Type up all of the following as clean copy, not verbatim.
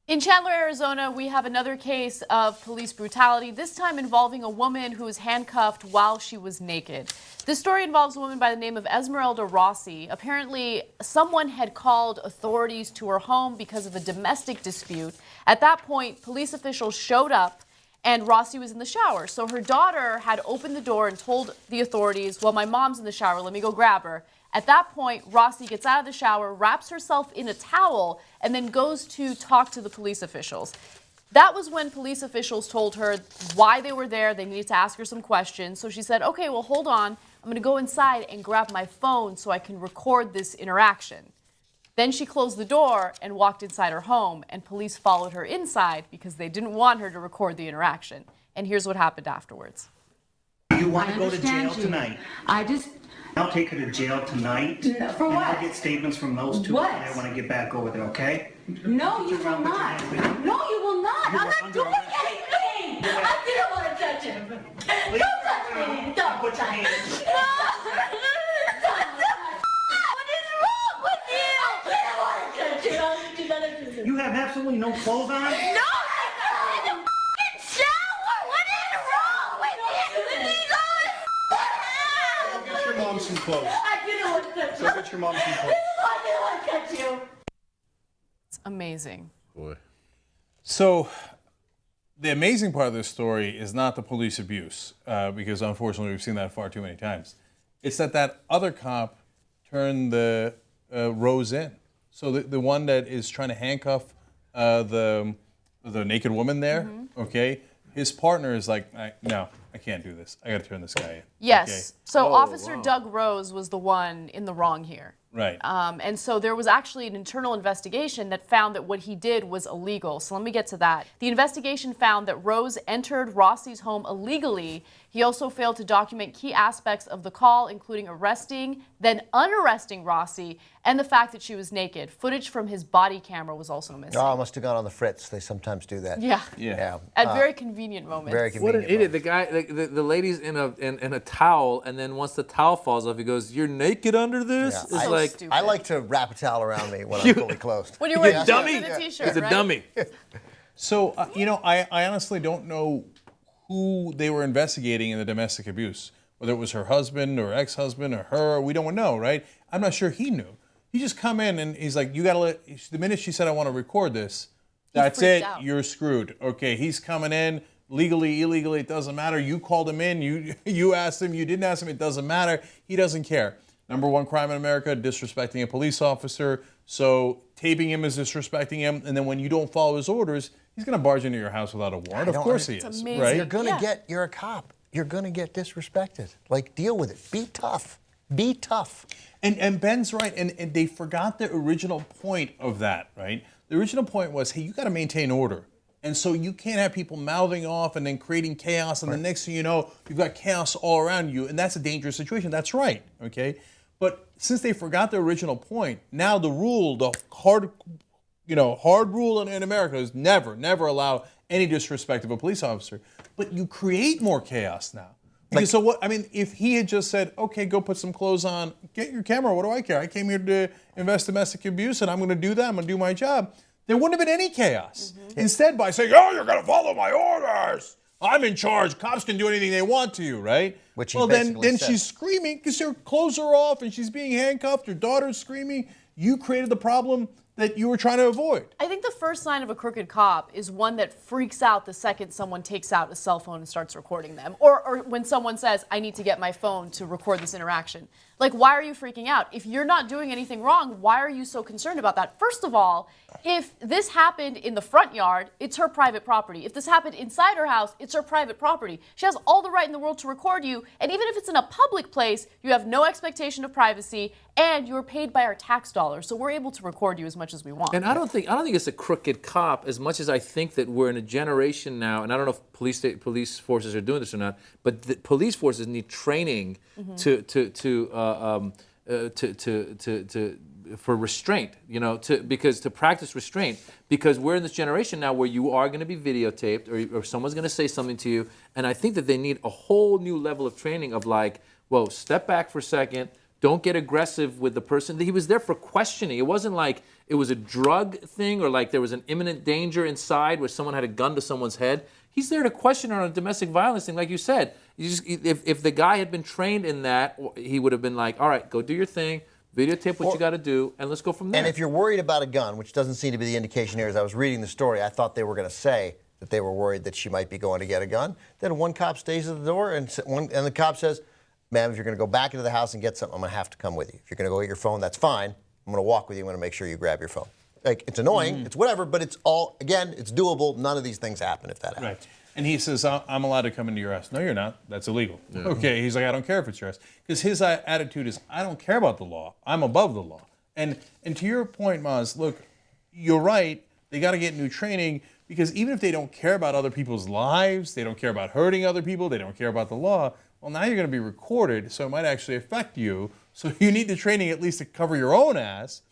In Chandler, Arizona, we have another case of police brutality, this time involving a woman who was handcuffed while she was naked. This story involves a woman by the name of Esmeralda Rossi. Apparently, someone had called authorities to her home because of a domestic dispute. At that point, police officials showed up and Rossi was in the shower. So her daughter had opened the door and told the authorities, well, my mom's in the shower, let me go grab her. At that point, Rossi gets out of the shower, wraps herself in a towel, and then goes to talk to the police officials. That was when police officials told her why they were there. They needed to ask her some questions. So she said, okay, well, hold on. I'm going to go inside and grab my phone so I can record this interaction. Then she closed the door and walked inside her home, and police followed her inside because they didn't want her to record the interaction. And here's what happened afterwards. You want to go to jail tonight? I'll take her to jail tonight. No, for and what? I'll get statements from those two What? when I get back over there, okay? No, you will not. No, you will not. I'm not doing anything. I didn't want to touch him. Don't touch me. Don't put your hands. What is wrong with you? I didn't want to touch you. You have absolutely no clothes on? No, I'm in the f***ing shower. What is wrong with you? Get your mom some clothes. I didn't want to touch you. Go get your mom some clothes. I didn't want to touch you. It's amazing. Boy. So the amazing part of this story is not the police abuse, because unfortunately we've seen that far too many times. It's that other cop turned the Rose in. So the one that is trying to handcuff the naked woman there, okay? His partner is like, no, I can't do this. I got to turn this guy in. Yes. Okay? So Officer Doug Rose was the one in the wrong here. Right. And so there was actually an internal investigation that found that what he did was illegal. So let me get to that. The investigation found that Rose entered Rossi's home illegally. He also failed to document key aspects of the call, including arresting, then unarresting Rossi, and the fact that she was naked. Footage from his body camera was also missing. Oh, must have gone on the fritz. They sometimes do that. Yeah. At very convenient moments. Very What convenient. an idiot! The guy, the lady's in a towel, and then once the towel falls off, he goes, "You're naked under this." Yeah. It's So like stupid. I like to wrap a towel around me when I'm fully clothed. When you're wearing a a dummy. shirt and a t-shirt, he's a right? dummy. So, I honestly don't know who they were investigating in the domestic abuse, whether it was her husband or ex-husband or her, we don't know, right? I'm not sure he knew. He just come in and he's like, you gotta the minute she said, I want to record this, that's it, out. you're screwed. Okay, he's coming in, legally, illegally, it doesn't matter. You called him in, you asked him, you didn't ask him, it doesn't matter. He doesn't care. Number one crime in America, disrespecting a police officer. So taping him is disrespecting him, and then when you don't follow his orders, he's going to barge into your house without a warrant. Of course he is, amazing. right? You're gonna get. You're a cop. You're gonna get disrespected. Like, deal with it. Be tough. Be tough. And Ben's right, and they forgot the original point of that, right? The original point was, hey, you got to maintain order. And so you can't have people mouthing off and then creating chaos, and the next thing you know, you've got chaos all around you, and that's a dangerous situation. That's right, okay? But since they forgot the original point, now the rule, the hard rule in America is never allow any disrespect of a police officer. But you create more chaos now. Because so what? I mean, if he had just said, "Okay, go put some clothes on, get your camera. What do I care? I came here to invest domestic abuse, and I'm going to do that. I'm going to do my job." There wouldn't have been any chaos. Instead, by saying, "Oh, you're going to follow my orders. I'm in charge. Cops can do anything they want to you, right?" Which he well, then basically said. she's screaming because her clothes are off and she's being handcuffed. Her daughter's screaming. You created the problem that you were trying to avoid. I think the first sign of a crooked cop is one that freaks out the second someone takes out a cell phone and starts recording them. Or when someone says, I need to get my phone to record this interaction. Like, why are you freaking out? If you're not doing anything wrong, why are you so concerned about that? First of all, if this happened in the front yard, it's her private property. If this happened inside her house, it's her private property. She has all the right in the world to record you. And even if it's in a public place, you have no expectation of privacy, and you're paid by our tax dollars. So we're able to record you as much as we want. And I don't think it's a crooked cop as much as I think that we're in a generation now, and I don't know if police forces are doing this or not, but the police forces need training for restraint, to practice restraint, because we're in this generation now where you are going to be videotaped or someone's going to say something to you, and I think that they need a whole new level of training of like, step back for a second. Don't get aggressive with the person. He was there for questioning. It wasn't like it was a drug thing or like there was an imminent danger inside where someone had a gun to someone's head, he's there to question her on a domestic violence thing. Like you said, if the guy had been trained in that, he would have been like, all right, go do your thing, videotape what you got to do, and let's go from there. And if you're worried about a gun, which doesn't seem to be the indication here, as I was reading the story, I thought they were going to say that they were worried that she might be going to get a gun. Then one cop stays at the door, and the cop says, ma'am, if you're going to go back into the house and get something, I'm going to have to come with you. If you're going to go get your phone, that's fine. I'm going to walk with you. I'm going to make sure you grab your phone. Like, it's annoying, it's whatever, but it's all, again, it's doable. None of these things happen if that happens. Right. And he says, I'm allowed to come into your house. No, you're not. That's illegal. Yeah. Okay. He's like, I don't care if it's your house. Because his attitude is, I don't care about the law. I'm above the law. And to your point, Maz, look, you're right. They got to get new training because even if they don't care about other people's lives, they don't care about hurting other people, they don't care about the law, well, now you're going to be recorded, so it might actually affect you. So you need the training at least to cover your own ass.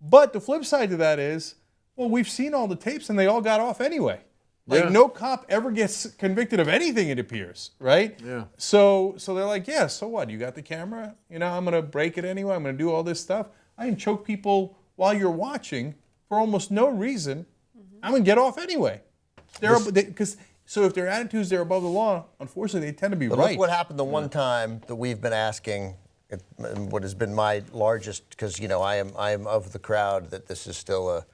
But the flip side to that is, well, we've seen all the tapes and they all got off anyway. Like, no cop ever gets convicted of anything, it appears, right? Yeah. So they're like, yeah, so what? You got the camera? You know, I'm going to break it anyway. I'm going to do all this stuff. I can choke people while you're watching for almost no reason. I'm going to get off anyway. So if their attitudes, they're above the law, unfortunately, they tend to be right. Look what happened the one time that we've been asking, what has been my largest, because, you know, I am of the crowd that this is still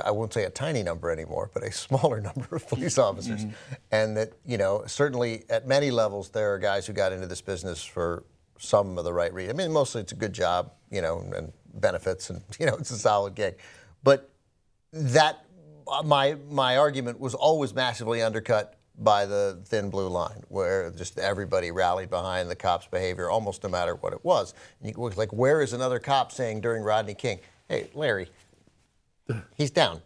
I won't say a tiny number anymore, but a smaller number of police officers. And that, you know, certainly at many levels, there are guys who got into this business for some of the right reason. I mean, mostly it's a good job, you know, and benefits, and, you know, it's a solid gig. But that, my argument was always massively undercut by the thin blue line, where just everybody rallied behind the cop's behavior, almost no matter what it was. And you was like, where is another cop saying during Rodney King, hey, Larry, he's down.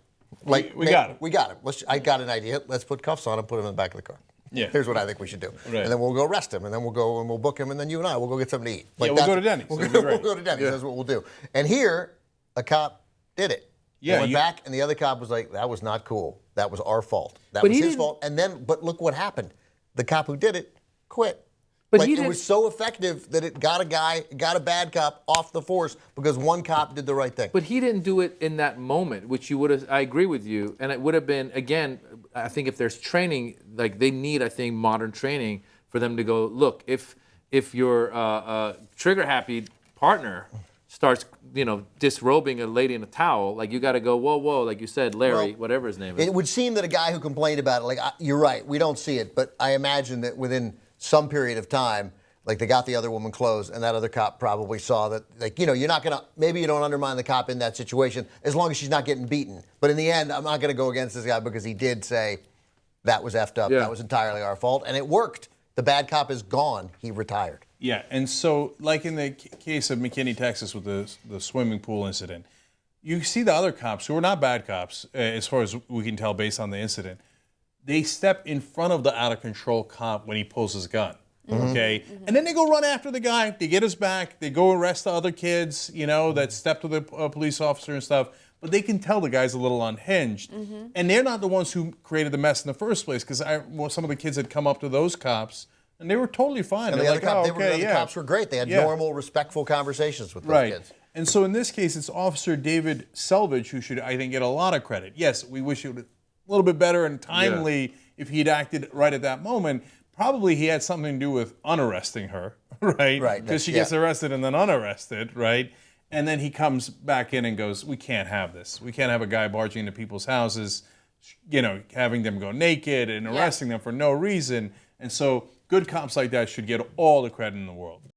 Like, we got him. We got him. I got an idea. Let's put cuffs on him, put him in the back of the car. Yeah. Here's what I think we should do. Right. And then we'll go arrest him, and then we'll go and we'll book him, and then you and I will go get something to eat. Like, yeah, we'll go to Denny's. We'll go to Denny's. That's what we'll do. And here, a cop did it. Yeah, he went back, and the other cop was like, that was not cool. That was our fault. That was his fault. And then, but look what happened. The cop who did it quit. But like, it was so effective that it got a bad cop off the force because one cop did the right thing. But he didn't do it in that moment, which you would have, I agree with you. And it would have been, again, I think if there's training, like they need, I think, modern training for them to go, look, if your trigger-happy partner starts, you know, disrobing a lady in a towel, like you got to go, whoa, like you said, Larry, whatever his name is. It would seem that a guy who complained about it, like, you're right, we don't see it, but I imagine that within some period of time, like they got the other woman clothes, and that other cop probably saw that, like, you know, you're not gonna, maybe you don't undermine the cop in that situation as long as she's not getting beaten. But in the end, I'm not gonna go against this guy because he did say that was effed up, that was entirely our fault, and it worked. The bad cop is gone. He retired. Yeah, and so like in the case of McKinney, Texas, with the swimming pool incident, you see the other cops who are not bad cops, as far as we can tell based on the incident. They step in front of the out-of-control cop when he pulls his gun, okay? And then they go run after the guy. They get his back. They go arrest the other kids, you know, that stepped to the police officer and stuff. But they can tell the guy's a little unhinged. And they're not the ones who created the mess in the first place, because some of the kids had come up to those cops, and they were totally fine. And the other cops were great. They had normal, respectful conversations with those kids. And so in this case, it's Officer David Selvage who should, I think, get a lot of credit. Yes, we wish it would a little bit better and timely if he'd acted right at that moment. Probably he had something to do with unarresting her, right? Right. Because she gets arrested and then unarrested, right? And then he comes back in and goes, we can't have this. We can't have a guy barging into people's houses, you know, having them go naked and arresting them for no reason. And so good cops like that should get all the credit in the world.